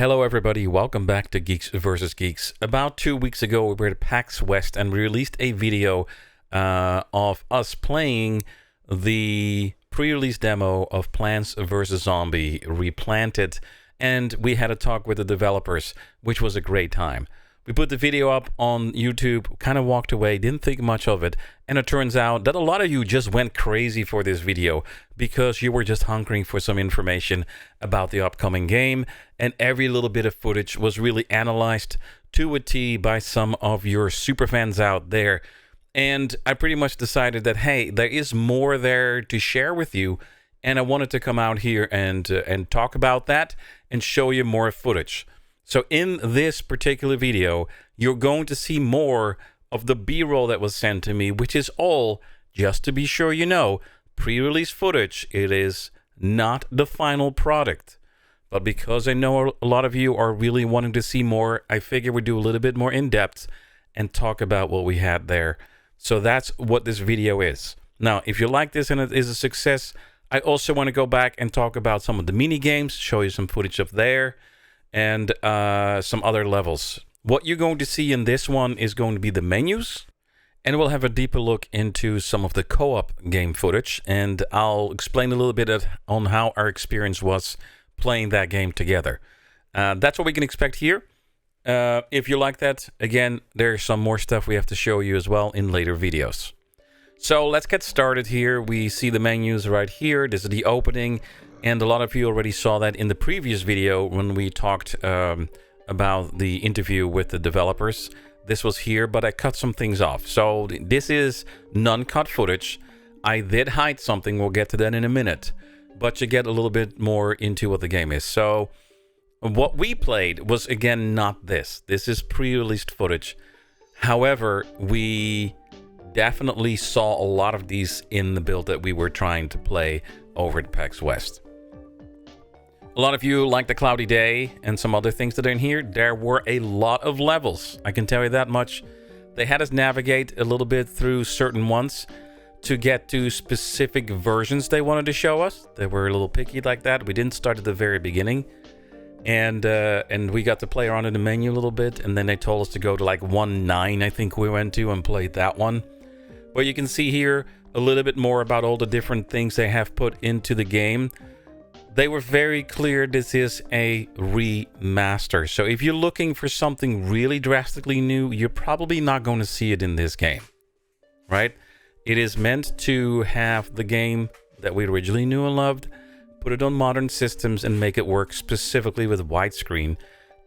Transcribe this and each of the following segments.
Hello everybody, welcome back to Geeks vs. Geeks. About 2 weeks ago we were at PAX West and we released a video of us playing the pre-release demo of Plants vs. Zombies Replanted, and we had a talk with the developers, which was a great time. We put the video up on YouTube, kind of walked away, didn't think much of it, and it turns out that a lot of you just went crazy for this video because you were just hunkering for some information about the upcoming game, and every little bit of footage was really analyzed to a T by some of your superfans out there. And I pretty much decided that, hey, there is more there to share with you, and I wanted to come out here and talk about that and show you more footage. So in this particular video, you're going to see more of the B-roll that was sent to me, which is all, just to be sure you know, pre-release footage. It is not the final product. But because I know a lot of you are really wanting to see more, I figure we'd do a little bit more in-depth and talk about what we had there. So that's what this video is. Now, if you like this and it is a success, I also want to go back and talk about some of the mini games, show you some footage of there, and some other levels. What you're going to see in this one is going to be the menus, and we'll have a deeper look into some of the co-op game footage, and I'll explain a little bit on how our experience was playing that game together. That's what we can expect here. If you like that, again, there's some more stuff we have to show you as well in later videos. So let's get started here. We see the menus right here. This is the opening. And a lot of you already saw that in the previous video when we talked about the interview with the developers. This was here, but I cut some things off. So this is non-cut footage. I did hide something. We'll get to that in a minute. But you get a little bit more into what the game is. So what we played was, again, not this. This is pre-released footage. However, we definitely saw a lot of these in the build that we were trying to play over at PAX West. A lot of you like the cloudy day and some other things that are in here. There were a lot of levels, I can tell you that much. They had us navigate a little bit through certain ones to get to specific versions they wanted to show us. They were a little picky like that. We didn't start at the very beginning. And we got to play around in the menu a little bit, and then they told us to go to like 1.9, I think we went to, and played that one. But you can see here a little bit more about all the different things they have put into the game. They were very clear this is a remaster. So if you're looking for something really drastically new, you're probably not going to see it in this game, right? It is meant to have the game that we originally knew and loved, put it on modern systems and make it work specifically with widescreen.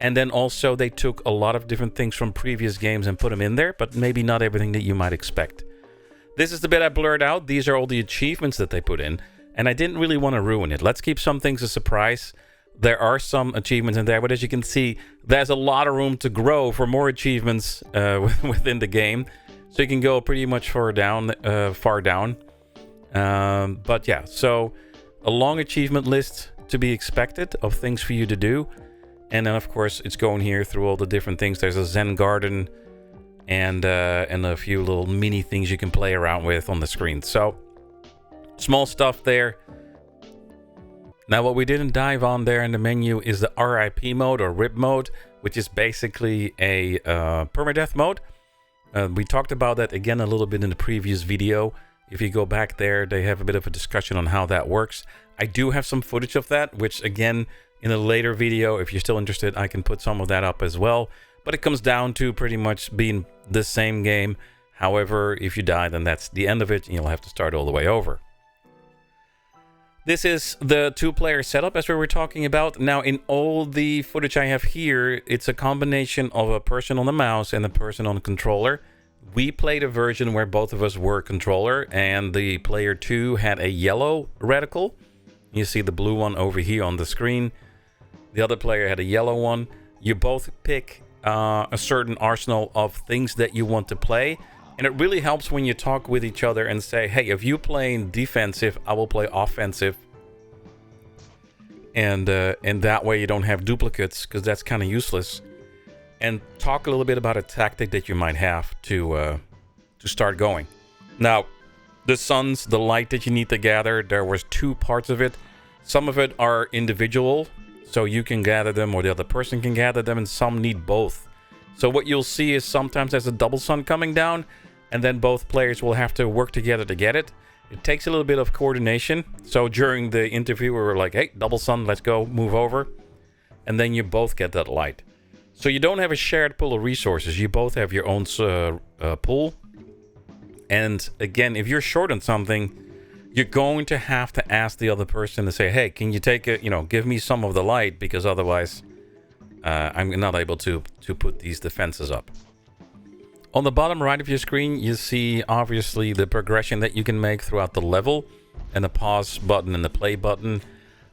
And then also they took a lot of different things from previous games and put them in there, but maybe not everything that you might expect. This is the bit I blurred out. These are all the achievements that they put in. And I didn't really want to ruin it. Let's keep some things a surprise. There are some achievements in there, but as you can see, there's a lot of room to grow for more achievements within the game. So you can go pretty much far down. But yeah, so a long achievement list to be expected of things for you to do. And then, of course, it's going here through all the different things. There's a Zen garden and a few little mini things you can play around with on the screen. So small stuff there. Now, what we didn't dive on there in the menu is the RIP mode or RIP mode, which is basically a permadeath mode. We talked about that again a little bit in the previous video. If you go back there, they have a bit of a discussion on how that works. I do have some footage of that, which again, in a later video, if you're still interested, I can put some of that up as well. But it comes down to pretty much being the same game. However, if you die, then that's the end of it, and you'll have to start all the way over. This is the two-player setup as we were talking about. Now, in all the footage I have here, it's a combination of a person on the mouse and a person on the controller. We played a version where both of us were controller, and the player 2 had a yellow reticle. You see the blue one over here on the screen. The other player had a yellow one. You both pick a certain arsenal of things that you want to play. And it really helps when you talk with each other and say, hey, if you playing defensive, I will play offensive. And that way you don't have duplicates, because that's kind of useless. And talk a little bit about a tactic that you might have to start going. Now, the suns, the light that you need to gather, there was 2 parts of it. Some of it are individual. So you can gather them or the other person can gather them, and some need both. So what you'll see is sometimes there's a double sun coming down, and then both players will have to work together to get it. It takes a little bit of coordination. So during the interview, we were like, hey, double sun, let's go, move over. And then you both get that light. So you don't have a shared pool of resources. You both have your own pool. And again, if you're short on something, you're going to have to ask the other person to say, hey, can you take it, give me some of the light, because otherwise I'm not able to put these defenses up. On the bottom right of your screen, you see obviously the progression that you can make throughout the level, and the pause button and the play button.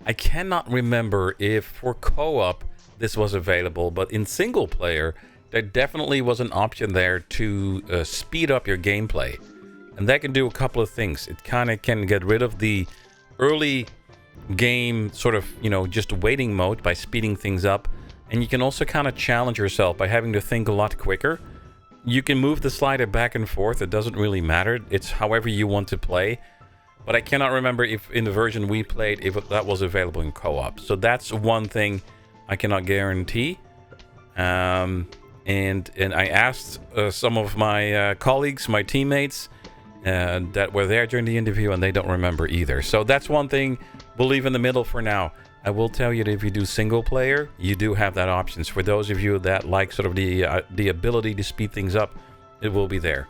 I cannot remember if for co-op this was available, but in single player, there definitely was an option there to speed up your gameplay. And that can do a couple of things. It kind of can get rid of the early game sort of, just waiting mode by speeding things up. And you can also kind of challenge yourself by having to think a lot quicker. You can move the slider back and forth. It doesn't really matter. It's however you want to play. But I cannot remember if in the version we played, if that was available in co-op. So that's one thing I cannot guarantee. And I asked some of my colleagues, my teammates, that were there during the interview, and they don't remember either. So that's one thing we'll leave in the middle for now. I will tell you that if you do single player, you do have that options. For those of you that like sort of the ability to speed things up, it will be there.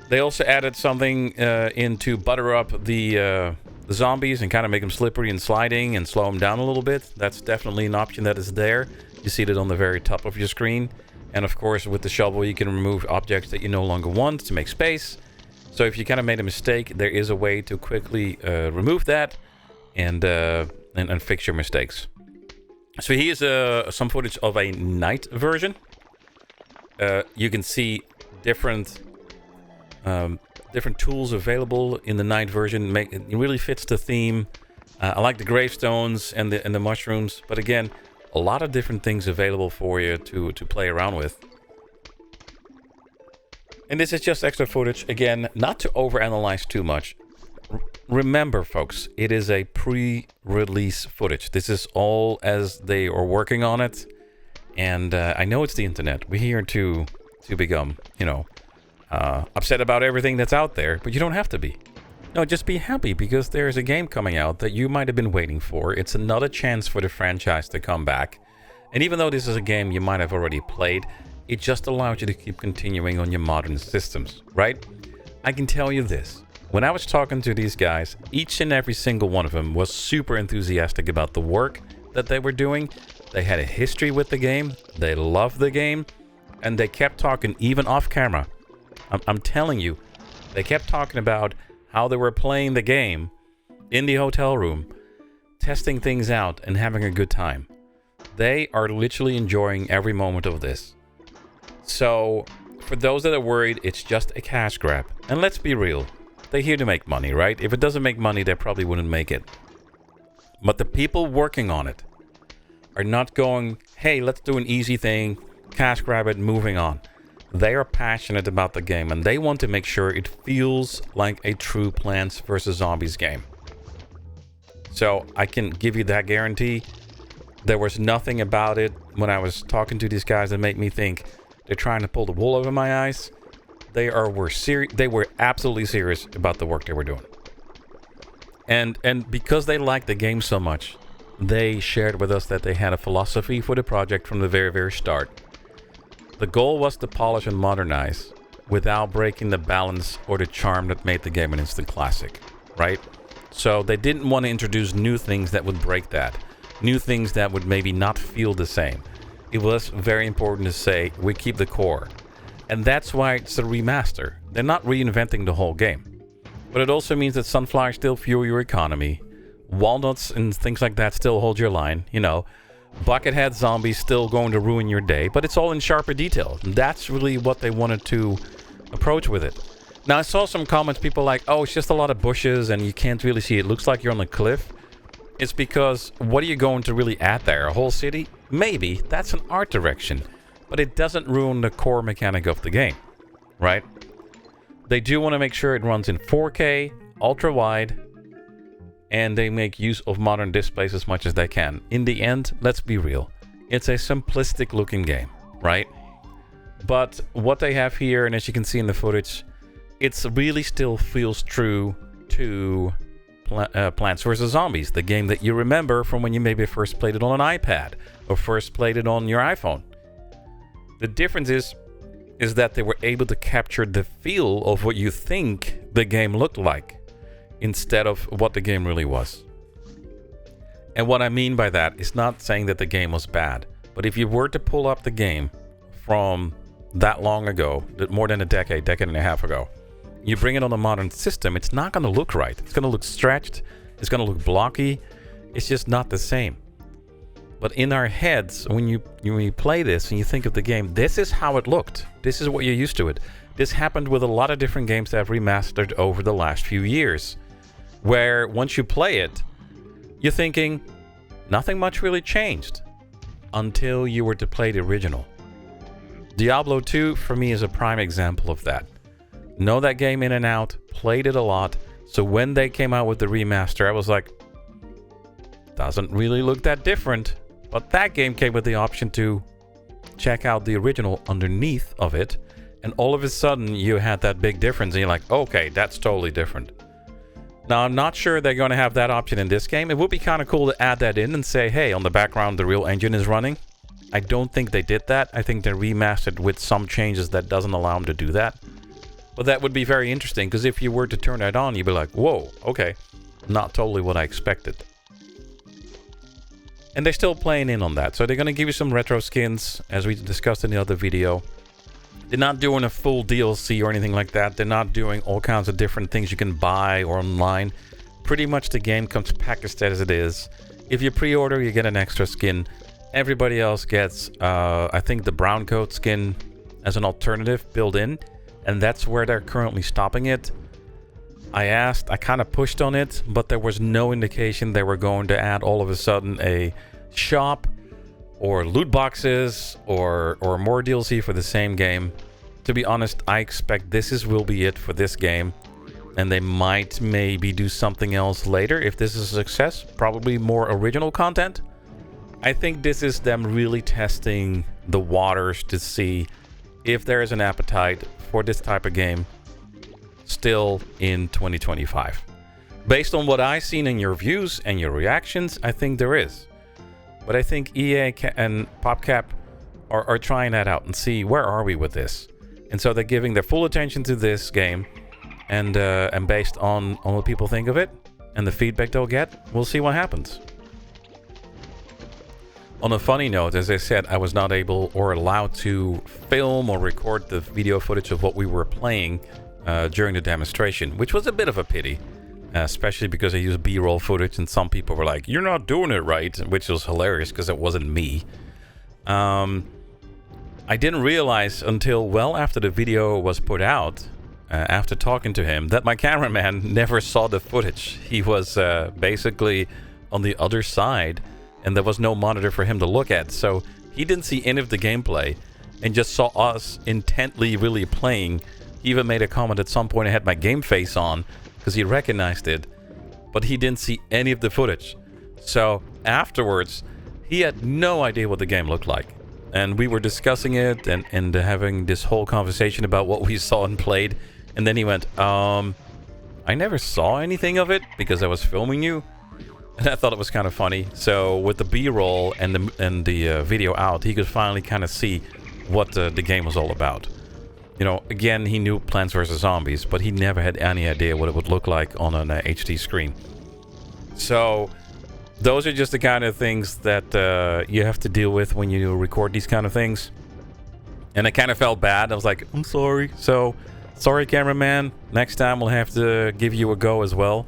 They also added something in to butter up the zombies and kind of make them slippery and sliding and slow them down a little bit. That's definitely an option that is there. You see it on the very top of your screen. And of course, with the shovel, you can remove objects that you no longer want to make space. So if you kind of made a mistake, there is a way to quickly remove that and fix your mistakes. So here's some footage of a night version. You can see different tools available in the night version. It really fits the theme. I like the gravestones and the mushrooms, but again, a lot of different things available for you to play around with. And this is just extra footage. Again, not to overanalyze too much. Remember, folks, it is a pre-release footage. This is all as they are working on it. And I know it's the internet. We're here to become, upset about everything that's out there, but you don't have to be. No, just be happy because there's a game coming out that you might have been waiting for. It's another chance for the franchise to come back. And even though this is a game you might have already played, it just allows you to keep continuing on your modern systems, right? I can tell you this. When I was talking to these guys, each and every single one of them was super enthusiastic about the work that they were doing. They had a history with the game. They loved the game. And they kept talking even off camera. I'm telling you, they kept talking about how they were playing the game in the hotel room, testing things out and having a good time. They are literally enjoying every moment of this. So, for those that are worried, it's just a cash grab. And let's be real, they're here to make money, right? If it doesn't make money, they probably wouldn't make it. But the people working on it are not going, hey, let's do an easy thing, cash grab it, moving on. They are passionate about the game, and they want to make sure it feels like a true Plants vs. Zombies game. So I can give you that guarantee. There was nothing about it when I was talking to these guys that made me think they're trying to pull the wool over my eyes. They were absolutely serious about the work they were doing. And because they liked the game so much, they shared with us that they had a philosophy for the project from the very, very start. The goal was to polish and modernize without breaking the balance or the charm that made the game an instant classic, right? So they didn't want to introduce new things that would break that. New things that would maybe not feel the same. It was very important to say, we keep the core. And that's why it's a remaster. They're not reinventing the whole game. But it also means that sunflowers still fuel your economy. Walnuts and things like that still hold your line, Buckethead zombies still going to ruin your day, but it's all in sharper detail. That's really what they wanted to approach with it. Now, I saw some comments, people like, oh, it's just a lot of bushes and you can't really see it. Looks like you're on a cliff. It's because, what are you going to really add there? A whole city? Maybe. That's an art direction. But it doesn't ruin the core mechanic of the game, right? They do want to make sure it runs in 4K, ultra-wide, and they make use of modern displays as much as they can. In the end, let's be real, it's a simplistic looking game, right? But what they have here, and as you can see in the footage, it's really still feels true to Plants vs. Zombies, the game that you remember from when you maybe first played it on an iPad or first played it on your iPhone. The difference is that they were able to capture the feel of what you think the game looked like instead of what the game really was. And what I mean by that is not saying that the game was bad, but if you were to pull up the game from that long ago, more than a decade and a half ago, you bring it on a modern system, it's not going to look right. It's going to look stretched. It's going to look blocky. It's just not the same. But in our heads, when you play this and you think of the game, this is how it looked. This is what you're used to it. This happened with a lot of different games that have remastered over the last few years, where once you play it, you're thinking, nothing much really changed until you were to play the original. Diablo 2, for me, is a prime example of that. Know that game in and out, played it a lot, so when they came out with the remaster, I was like, doesn't really look that different. But that game came with the option to check out the original underneath of it, and all of a sudden you had that big difference, and you're like, okay, that's totally different. Now, I'm not sure they're going to have that option in this game. It would be kind of cool to add that in and say, hey, on the background, the real engine is running. I don't think they did that. I think they remastered with some changes that doesn't allow them to do that. But that would be very interesting, because if you were to turn that on, you'd be like, whoa, okay, not totally what I expected. And they're still playing in on that. So they're going to give you some retro skins, as we discussed in the other video. They're not doing a full DLC or anything like that. They're not doing all kinds of different things you can buy or online. Pretty much the game comes packaged as it is. If you pre-order, you get an extra skin. Everybody else gets, I think, the brown coat skin as an alternative built in. And that's where they're currently stopping it. I kind of pushed on it, but there was no indication they were going to add all of a sudden a shop or loot boxes or more DLC for the same game. To be honest, I expect will be it for this game. And they might maybe do something else later if this is a success. Probably more original content. I think this is them really testing the waters to see if there is an appetite for this type of game still in 2025. Based on what I've seen in your views and your reactions, I think there is. But I think EA and PopCap are trying that out and see where are we with this. And so they're giving their full attention to this game, and based on what people think of it and the feedback they'll get, we'll see what happens. On a funny note, as I said, I was not able or allowed to film or record the video footage of what we were playing during the demonstration, which was a bit of a pity, especially because I used B-roll footage and some people were like, you're not doing it right, which was hilarious because it wasn't me. I didn't realize until well after the video was put out, after talking to him, that my cameraman never saw the footage. He was basically on the other side, and there was no monitor for him to look at, so he didn't see any of the gameplay and just saw us intently really playing. He even made a comment at some point I had my game face on because he recognized it, but he didn't see any of the footage. So afterwards, he had no idea what the game looked like. And we were discussing it and having this whole conversation about what we saw and played. And then he went, I never saw anything of it because I was filming you. And I thought it was kind of funny. So with the B-roll and the video out, he could finally kind of see what the game was all about. You know, again, he knew Plants vs. Zombies, but he never had any idea what it would look like on an HD screen. So those are just the kind of things that you have to deal with when you record these kind of things. And I kind of felt bad. I was like, I'm sorry. So, sorry, cameraman. Next time we'll have to give you a go as well.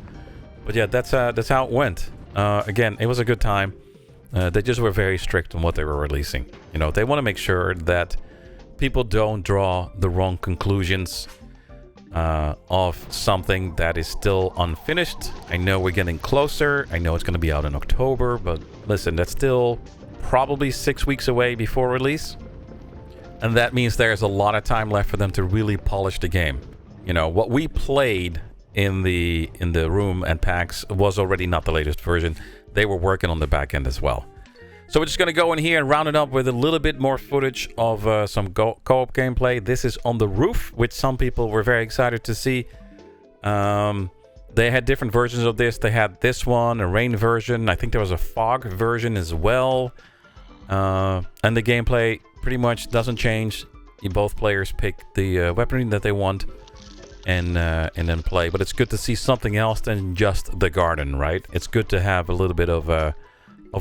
But yeah, that's how it went. Again, it was a good time. They just were very strict on what they were releasing. You know, they want to make sure that people don't draw the wrong conclusions of something that is still unfinished. I know we're getting closer. I know it's going to be out in October, but listen, that's still probably 6 weeks away before release. And that means there's a lot of time left for them to really polish the game. You know, what we played in the room at PAX was already not the latest version. They were working on the back end as well. So we're just going to go in here and round it up with a little bit more footage of some co-op gameplay. This is on the roof, which some people were very excited to see. They had different versions of this. They had this one, a rain version. I think there was a fog version as well. And the gameplay pretty much doesn't change. Both players pick the weaponry that they want and then play. But it's good to see something else than just the garden, right? It's good to have a little bit of a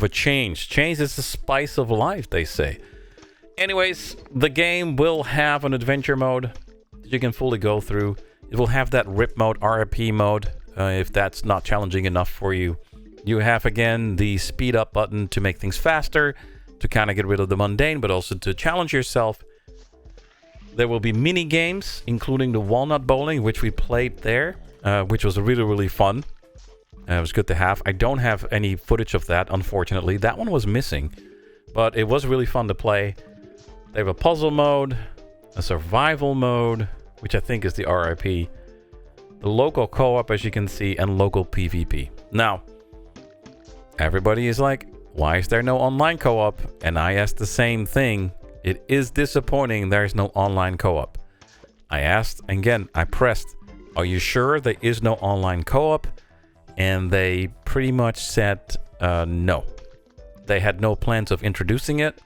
change. Change is the spice of life, they say. Anyways, the game will have an adventure mode that you can fully go through. It will have that RIP mode, RIP mode, if that's not challenging enough for you. You have, again, the speed up button to make things faster, to kind of get rid of the mundane, but also to challenge yourself. There will be mini games, including the walnut bowling, which we played there, which was really, really fun. It was good to have. I don't have any footage of that, unfortunately. That one was missing, but it was really fun to play. They have a puzzle mode, a survival mode, which I think is the RIP, the local co-op, as you can see, and local PvP. Now, everybody is like, why is there no online co-op? And I asked the same thing. It is disappointing there is no online co-op. I asked, again, I pressed, are you sure there is no online co-op? And they pretty much said no. They had no plans of introducing it.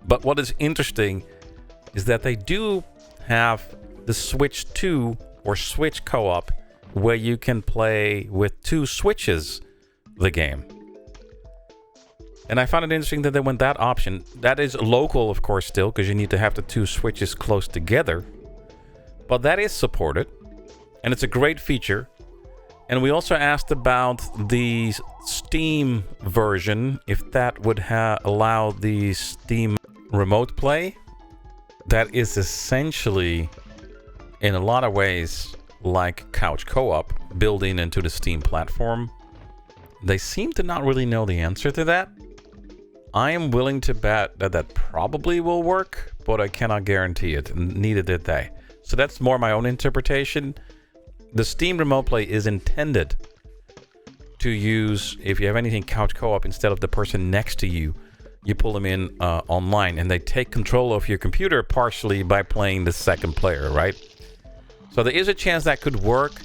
But what is interesting is that they do have the Switch 2 or Switch co-op where you can play with 2 Switches the game. And I found it interesting that they went that option. That is local, of course, still, because you need to have the 2 Switches close together. But that is supported. And it's a great feature. And we also asked about the Steam version, if that would allow the Steam remote play. That is essentially, in a lot of ways, like couch co-op, building into the Steam platform. They seem to not really know the answer to that. I am willing to bet that that probably will work, but I cannot guarantee it, and neither did they. So that's more my own interpretation. The Steam Remote Play is intended to use, if you have anything couch co-op, instead of the person next to you, you pull them in online, and they take control of your computer partially by playing the second player, right? So there is a chance that could work,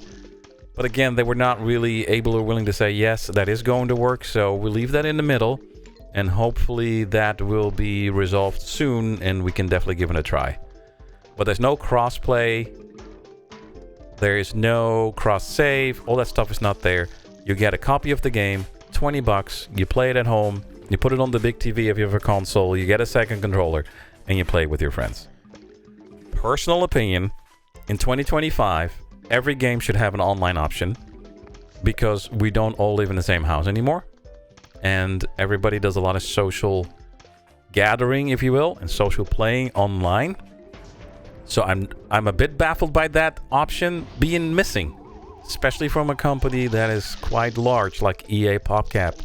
but again, they were not really able or willing to say, yes, that is going to work, so we'll leave that in the middle, and hopefully that will be resolved soon, and we can definitely give it a try. But there's no cross-play. There is no cross-save. All that stuff is not there. You get a copy of the game, 20 bucks. You play it at home. You put it on the big TV if you have a console. You get a second controller, and you play it with your friends. Personal opinion, in 2025, every game should have an online option because we don't all live in the same house anymore. And everybody does a lot of social gathering, if you will, and social playing online. So I'm a bit baffled by that option being missing, especially from a company that is quite large like EA PopCap.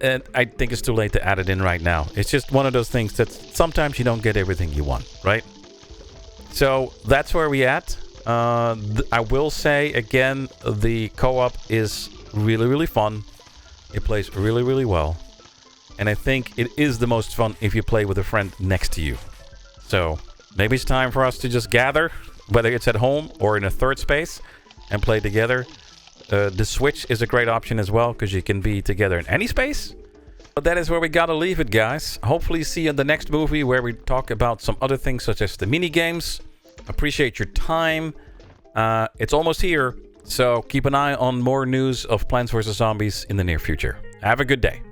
And I think it's too late to add it in right now. It's just one of those things that sometimes you don't get everything you want, right? So that's where we at. I will say again, the co-op is really, really fun. It plays really, really well. And I think it is the most fun if you play with a friend next to you. So maybe it's time for us to just gather, whether it's at home or in a third space, and play together. The Switch is a great option as well, because you can be together in any space. But that is where we gotta leave it, guys. Hopefully see you in the next movie where we talk about some other things such as the mini games. Appreciate your time. It's almost here, so keep an eye on more news of Plants vs. Zombies in the near future. Have a good day.